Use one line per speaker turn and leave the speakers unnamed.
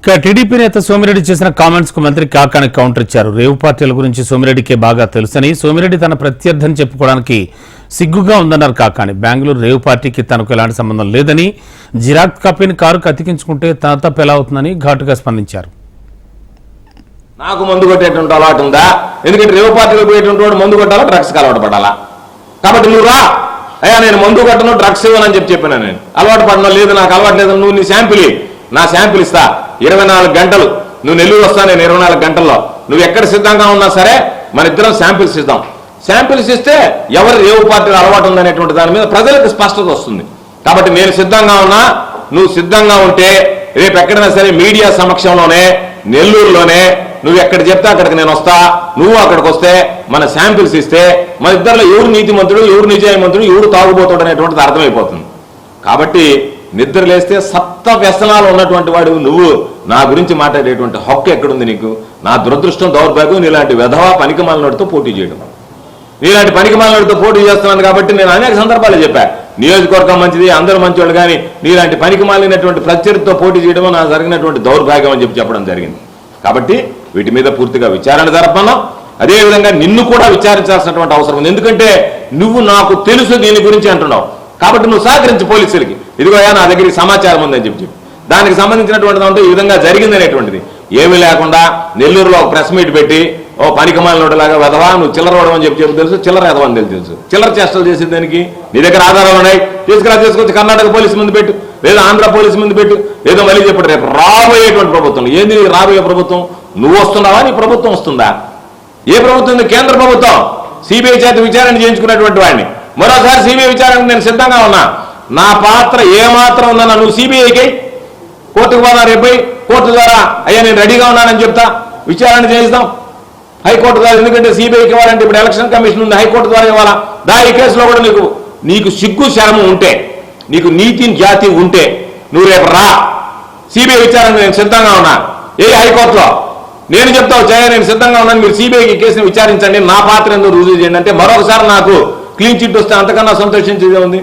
ఇక టీడీపీ నేత సోమిరెడ్డి చేసిన కామెంట్స్ కు మంత్రి కాకాని కౌంటర్ ఇచ్చారు. రేవు పార్టీల గురించి సోమిరెడ్డికే బాగా తెలుసని, సోమిరెడ్డి తన ప్రత్యర్థని చెప్పుకోవడానికి సిగ్గుగా ఉందన్నారు కాకాని. బెంగళూరు రేవు పార్టీకి తనకు ఎలాంటి సంబంధం లేదని, జిరాక్స్ కాపీని కారుకు అతికించుకుంటే తన తప్పు ఎలా అవుతుందని ఘాటుగా స్పందించారు.
నాకు మందు కొట్టేటువంటి అలవాటు ఉందా? ఎందుకంటే రేవు పార్టీలో పోయేటువంటి వాడు మందు కొట్టాలా, డ్రగ్స్కి అలవాటు పడాలా? కాబట్టి నువ్వు రా అయ్యా, నేను మందు కొట్టను, డ్రగ్స్ ఇవ్వనని చెప్పాను. నేను అలవాటు పడను, లేదు నాకు అలవాటు లేదు, నువ్వు నీ శాంపిల్ నా శాంపిల్ ఇస్తా, 24 గంటలు నువ్వు నెల్లూరు వస్తా, నేను 24 గంటల్లో నువ్వు ఎక్కడ సిద్ధంగా ఉన్నా సరే మన ఇద్దరం శాంపిల్స్ ఇద్దాం. శాంపిల్స్ ఇస్తే ఎవరు రేవు పార్టీలో అలవాటు ఉందనేటువంటి దాని మీద ప్రజలకు స్పష్టత వస్తుంది. కాబట్టి నేను సిద్ధంగా ఉన్నా, నువ్వు సిద్ధంగా ఉంటే రేపు ఎక్కడైనా సరే మీడియా సమక్షంలోనే నెల్లూరులోనే నువ్వు ఎక్కడ చెప్తే అక్కడికి నేను వస్తా, నువ్వు అక్కడికి వస్తే మన శాంపిల్స్ ఇస్తే మన ఇద్దరిలో ఎవరు నీతిమంతుడు, ఎవరు నిజాయమంతుడు, ఎవరు తాగుబోతాడు అనేటువంటిది అర్థమైపోతుంది. కాబట్టి నిద్ర లేస్తే సప్త వ్యసనాలు ఉన్నటువంటి వాడు నువ్వు నా గురించి మాట్లాడేటువంటి హక్కు ఎక్కడుంది నీకు? నా దురదృష్టం, దౌర్భాగ్యం నీలాంటి వెధవా పనికిమాలినోడితో పోటీ చేయడం. నీలాంటి పనికిమాలినోడితో పోటీ చేస్తున్నాను కాబట్టి నేను అనేక సందర్భాలు చెప్పా, నియోజకవర్గం మంచిది, అందరూ మంచివాళ్ళు, కానీ నీలాంటి పనికిమాలినటువంటి ప్రత్యర్థితో పోటీ చేయడం నాకు జరిగినటువంటి దౌర్భాగ్యం అని చెప్పడం జరిగింది. కాబట్టి వీటి మీద పూర్తిగా విచారణ జరపన్నాం. అదేవిధంగా నిన్ను కూడా విచారించాల్సినటువంటి అవసరం ఉంది. ఎందుకంటే నువ్వు నాకు తెలుసు దీని గురించి అంటున్నావు, కాబట్టి నువ్వు సహకరించి పోలీసులకి, ఇదిగోయా నా దగ్గరికి సమాచారం ఉందని చెప్పి దానికి సంబంధించినటువంటి దాంట్లో ఈ విధంగా జరిగింది అనేటువంటిది ఏమీ లేకుండా నెల్లూరులో ఒక ప్రెస్ మీట్ పెట్టి ఓ పనికిమాలినోడిలాగా వెధవా నువ్వు చిల్లర వడం అని చెప్పి తెలుసు, చిల్లర ఎదవని తెలుసు. చిల్లర చేష్టలు చేసిన దానికి నీ దగ్గర ఆధారాలు ఉన్నాయి, తీసుకొచ్చి కర్ణాటక పోలీసు ముందు పెట్టు, లేదా ఆంధ్ర పోలీసు ముందు పెట్టు, ఏదో మళ్ళీ చెప్పాడు రేపు రాబోయేటువంటి ప్రభుత్వం. ఏంది రాబోయే ప్రభుత్వం? నువ్వు వస్తున్నావా, నీ ప్రభుత్వం వస్తుందా? ఏ ప్రభుత్వం? కేంద్ర ప్రభుత్వం సిబిఐ చేత విచారణ చేయించుకున్నటువంటి వాడిని మరోసారి సిబిఐ విచారణకు నేను సిద్ధంగా ఉన్నా. నా పాత్ర ఏమాత్రం ఉందన్నా నువ్వు సిబిఐకి కోర్టుకు పోదా, రేపు కోర్టు ద్వారా అయ్యా నేను రెడీగా ఉన్నానని చెప్తా, విచారణ చేయిస్తాం హైకోర్టు ద్వారా. ఎందుకంటే సిబిఐకి ఇవ్వాలంటే ఇప్పుడు ఎలక్షన్ కమిషన్ ఉంది, హైకోర్టు ద్వారా ఇవ్వాలా. ఈ కేసులో కూడా నీకు సిగ్గు శరము ఉంటే, నీకు నీతి జాతి ఉంటే నువ్వు రేపు రా, సిబిఐ విచారణకు నేను సిద్ధంగా ఉన్నా. హైకోర్టులో నేను చెప్తావు జయ నేను సిద్ధంగా ఉన్నాను, మీరు సిబిఐకి కేసుని విచారించండి, నా పాత్ర ఎందుకు రుజువు చేయండి అంటే మరొకసారి నాకు క్లీన్ చిట్ వస్తే అంతకన్నా సంతోషించేదే ఉంది.